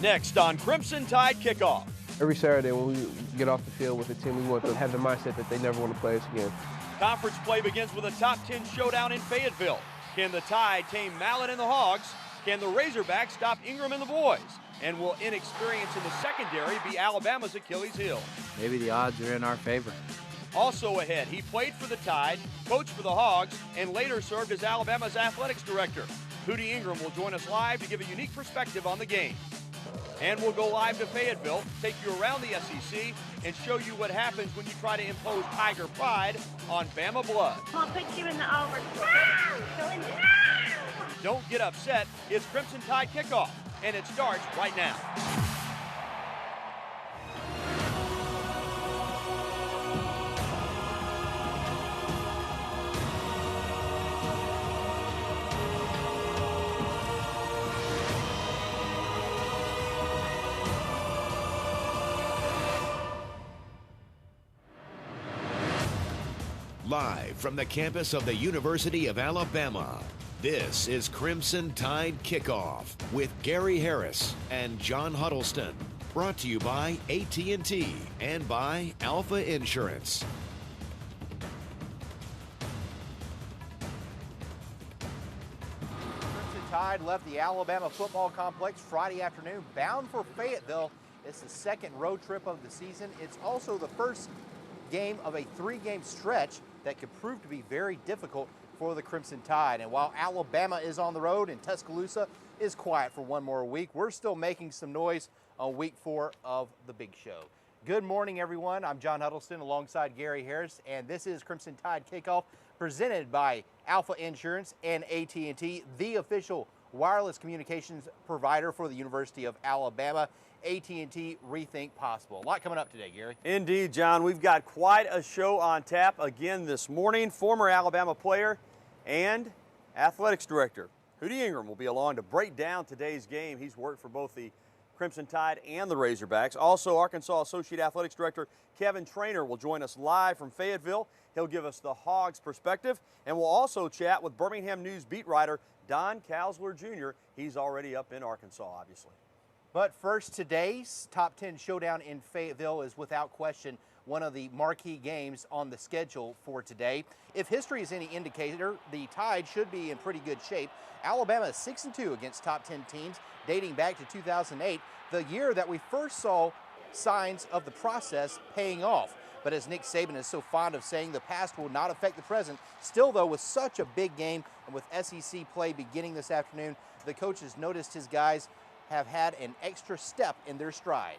Next on Crimson Tide Kickoff. Every Saturday when we get off the field with the team, we want them to have the mindset that they never want to play us again. Conference play begins with a top 10 showdown in Fayetteville. Can the Tide tame Mallet and the Hogs? Can the Razorbacks stop Ingram and the boys? And will inexperience in the secondary be Alabama's Achilles heel? Maybe the odds are in our favor. Also ahead, he played for the Tide, coached for the Hogs, and later served as Alabama's athletics director. Hootie Ingram will join us live to give a unique perspective on the game. And we'll go live to Fayetteville, take you around the SEC, and show you what happens when you try to impose Tiger pride on Bama blood. I'll put you in the over. Don't get upset. It's Crimson Tide Kickoff, and it starts right now. Live from the campus of the University of Alabama, this is Crimson Tide Kickoff with Gary Harris and John Huddleston. Brought to you by AT&T and by Alpha Insurance. Crimson Tide left the Alabama football complex Friday afternoon, bound for Fayetteville. It's the second road trip of the season. It's also the first game of a three-game stretch that could prove to be very difficult for the Crimson Tide. And while Alabama is on the road and Tuscaloosa is quiet for one more week, we're still making some noise on week 4 of the big show. Good morning, everyone. I'm John Huddleston alongside Gary Harris, and this is Crimson Tide Kickoff presented by Alpha Insurance and AT&T, the official wireless communications provider for the University of Alabama. AT&T Rethink Possible. A lot coming up today, Gary. Indeed, John. We've got quite a show on tap again this morning. Former Alabama player and athletics director Hootie Ingram will be along to break down today's game. He's worked for both the Crimson Tide and the Razorbacks. Also, Arkansas Associate Athletics Director Kevin Trainer will join us live from Fayetteville. He'll give us the Hogs perspective, and we'll also chat with Birmingham News beat writer Don Kalsler Jr. He's already up in Arkansas, obviously. But first, today's top 10 showdown in Fayetteville is without question one of the marquee games on the schedule for today. If history is any indicator, the Tide should be in pretty good shape. Alabama is 6-2 against top 10 teams dating back to 2008, the year that we first saw signs of the process paying off. But as Nick Saban is so fond of saying, the past will not affect the present. Still, though, with such a big game and with SEC play beginning this afternoon, the coaches noticed his guys have had an extra step in their stride.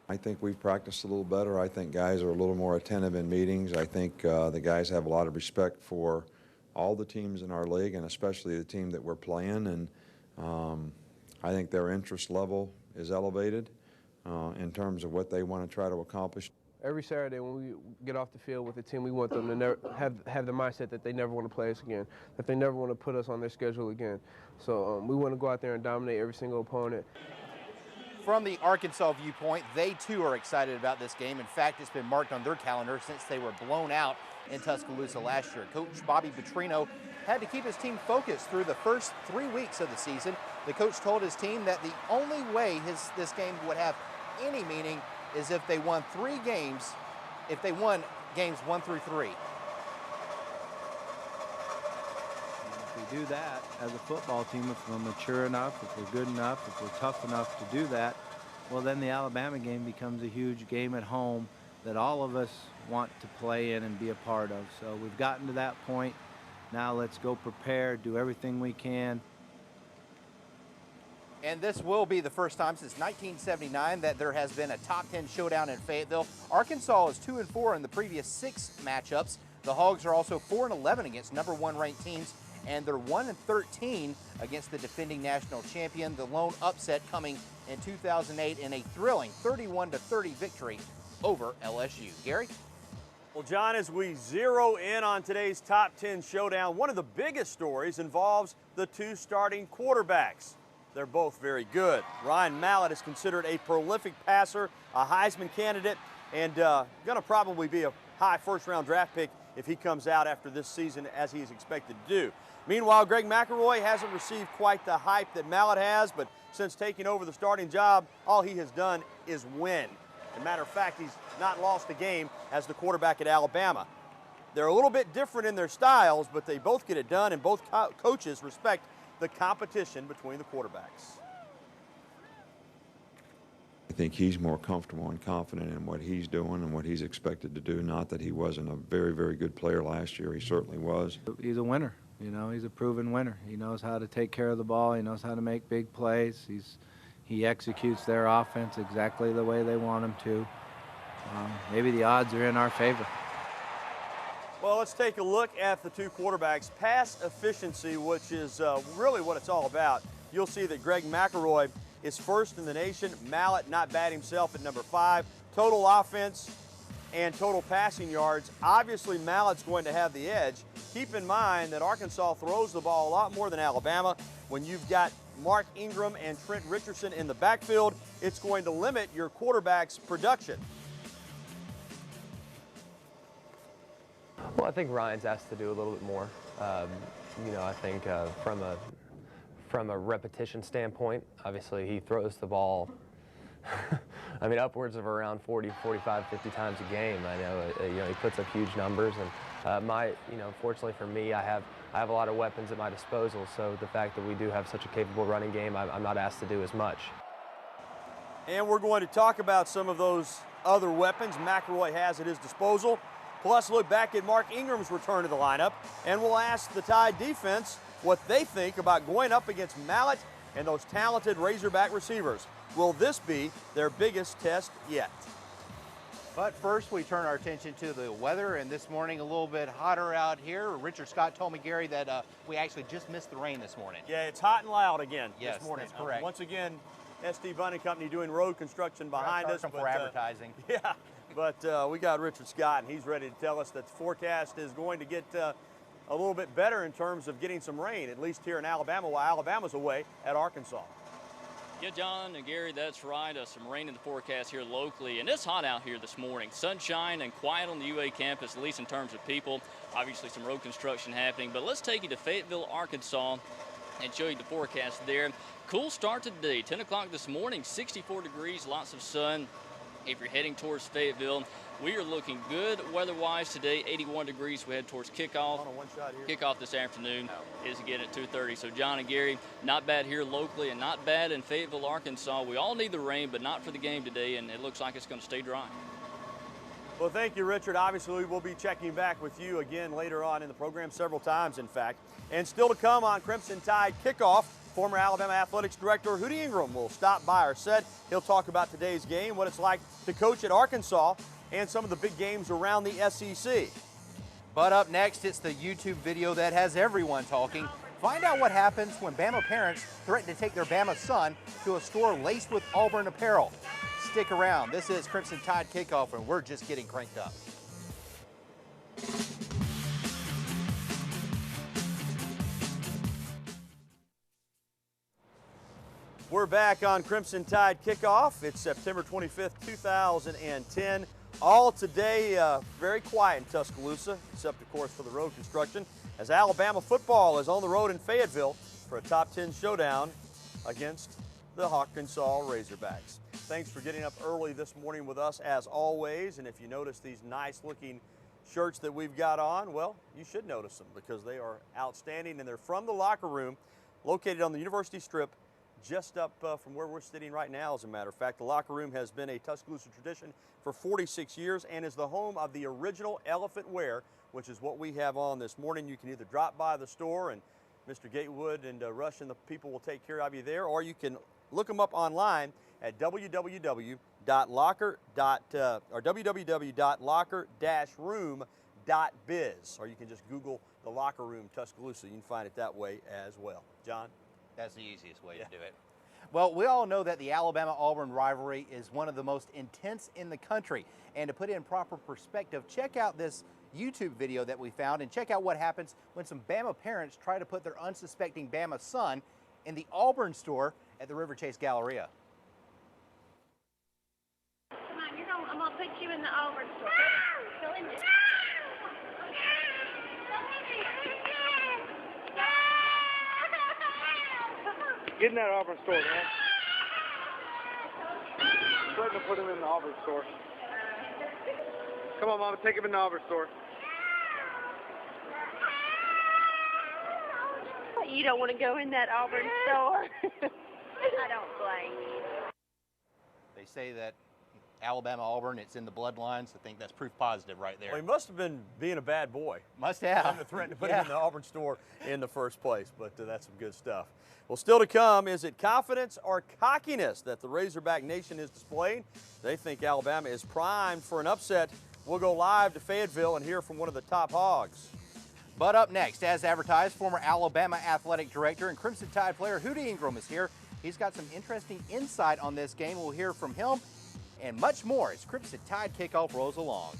I think we've practiced a little better. I think guys are a little more attentive in meetings. I think the guys have a lot of respect for all the teams in our league, and especially the team that we're playing. And I think their interest level is elevated in terms of what they want to try to accomplish. Every Saturday when we get off the field with the team, we want them to never have the mindset that they never want to play us again, that they never want to put us on their schedule again. So we want to go out there and dominate every single opponent. From the Arkansas viewpoint, they too are excited about this game. In fact, it's been marked on their calendar since they were blown out in Tuscaloosa last year. Coach Bobby Petrino had to keep his team focused through the first 3 weeks of the season. The coach told his team that the only way this game would have any meaning is if they won 3 games, if they won games 1 through 3. If we do that as a football team, if we're mature enough, if we're good enough, if we're tough enough to do that, well, then the Alabama game becomes a huge game at home that all of us want to play in and be a part of. So we've gotten to that point. Now let's go prepare, do everything we can. And this will be the first time since 1979 that there has been a top 10 showdown in Fayetteville. Arkansas is 2-4 in the previous 6 matchups. The Hogs are also 4-11 against number 1 ranked teams, and they're 1-13 against the defending national champion. The lone upset coming in 2008 in a thrilling 31-30 victory over LSU. Gary? Well, John, as we zero in on today's top 10 showdown, one of the biggest stories involves the 2 starting quarterbacks. They're both very good. Ryan Mallett is considered a prolific passer, a Heisman candidate, and going to probably be a high first-round draft pick if he comes out after this season as he's expected to do. Meanwhile, Greg McElroy hasn't received quite the hype that Mallett has, but since taking over the starting job, all he has done is win. As a matter of fact, he's not lost a game as the quarterback at Alabama. They're a little bit different in their styles, but they both get it done, and both coaches respect the competition between the quarterbacks. I think he's more comfortable and confident in what he's doing and what he's expected to do. Not that he wasn't a very, very good player last year. He certainly was. He's a winner. You know, he's a proven winner. He knows how to take care of the ball. He knows how to make big plays. He executes their offense exactly the way they want him to. Maybe the odds are in our favor. Well, let's take a look at the two quarterbacks. Pass efficiency, which is really what it's all about. You'll see that Greg McElroy is first in the nation. Mallett not bad himself at number 5. Total offense and total passing yards. Obviously, Mallett's going to have the edge. Keep in mind that Arkansas throws the ball a lot more than Alabama. When you've got Mark Ingram and Trent Richardson in the backfield, it's going to limit your quarterback's production. Well, I think Ryan's asked to do a little bit more. You know, I think from a repetition standpoint, obviously he throws the ball, I mean, upwards of around 40, 45, 50 times a game. I know, you know, he puts up huge numbers, and you know, fortunately for me, I have a lot of weapons at my disposal. So the fact that we do have such a capable running game, I'm not asked to do as much. And we're going to talk about some of those other weapons McElroy has at his disposal. Plus, look back at Mark Ingram's return to the lineup, and we'll ask the Tide defense what they think about going up against Mallett and those talented Razorback receivers. Will this be their biggest test yet? But first, we turn our attention to the weather, and this morning a little bit hotter out here. Richard Scott told me, Gary, that we actually just missed the rain this morning. Yeah, it's hot and loud again this morning. That's correct. Once again, SD Bunning Company doing road construction behind us. For advertising. Yeah. But we got Richard Scott, and he's ready to tell us that the forecast is going to get a little bit better in terms of getting some rain, at least here in Alabama, while Alabama's away at Arkansas. Yeah, John and Gary, that's right. Some rain in the forecast here locally, and it's hot out here this morning. Sunshine and quiet on the UA campus, at least in terms of people. Obviously, some road construction happening, but let's take you to Fayetteville, Arkansas, and show you the forecast there. Cool start to the day. 10 o'clock this morning, 64 degrees, lots of sun. If you're heading towards Fayetteville, we are looking good weather-wise today. 81 degrees. We head towards kickoff. Kickoff this afternoon is again at 2:30. So John and Gary, not bad here locally and not bad in Fayetteville, Arkansas. We all need the rain, but not for the game today, and it looks like it's going to stay dry. Well, thank you, Richard. Obviously, we'll be checking back with you again later on in the program, several times, in fact. And still to come on Crimson Tide Kickoff, former Alabama Athletics Director Hootie Ingram will stop by our set. He'll talk about today's game, what it's like to coach at Arkansas, and some of the big games around the SEC. But up next, it's the YouTube video that has everyone talking. Find out what happens when Bama parents threaten to take their Bama son to a store laced with Auburn apparel. Stick around. This is Crimson Tide Kickoff, and we're just getting cranked up. We're back on Crimson Tide Kickoff. It's September 25th, 2010. All today very quiet in Tuscaloosa, except of course for the road construction, as Alabama football is on the road in Fayetteville for a top 10 showdown against the Arkansas Razorbacks. Thanks for getting up early this morning with us as always, and if you notice these nice looking shirts that we've got on, well, you should notice them because they are outstanding, and they're from the locker room located on the University Strip, just up from where we're sitting right now. As a matter of fact, the locker room has been a Tuscaloosa tradition for 46 years and is the home of the original elephant wear, which is what we have on this morning. You can either drop by the store and Mr. Gatewood and Rush and the people will take care of you there, or you can look them up online at www.locker-room.biz, or you can just Google the locker room Tuscaloosa. You can find it that way as well. John? That's the easiest way to do it. Well, we all know that the Alabama-Auburn rivalry is one of the most intense in the country. And to put it in proper perspective, check out this YouTube video that we found and check out what happens when some Bama parents try to put their unsuspecting Bama son in the Auburn store at the River Chase Galleria. Come on, I'm going to put you in the Auburn store. Go in there. Get in that Auburn store, man. Threaten to put him in the Auburn store. Come on, Mama, take him in the Auburn store. You don't want to go in that Auburn store. I don't blame you. They say that Alabama-Auburn, it's in the bloodlines. I think that's proof positive right there. Well, he must have been being a bad boy. Must have. To threaten to put him in the Auburn store in the first place, but that's some good stuff. Well, still to come, is it confidence or cockiness that the Razorback Nation is displaying? They think Alabama is primed for an upset. We'll go live to Fayetteville and hear from one of the top hogs. But up next, as advertised, former Alabama athletic director and Crimson Tide player Hootie Ingram is here. He's got some interesting insight on this game. We'll hear from him and much more as Crimson Tide Kickoff rolls along.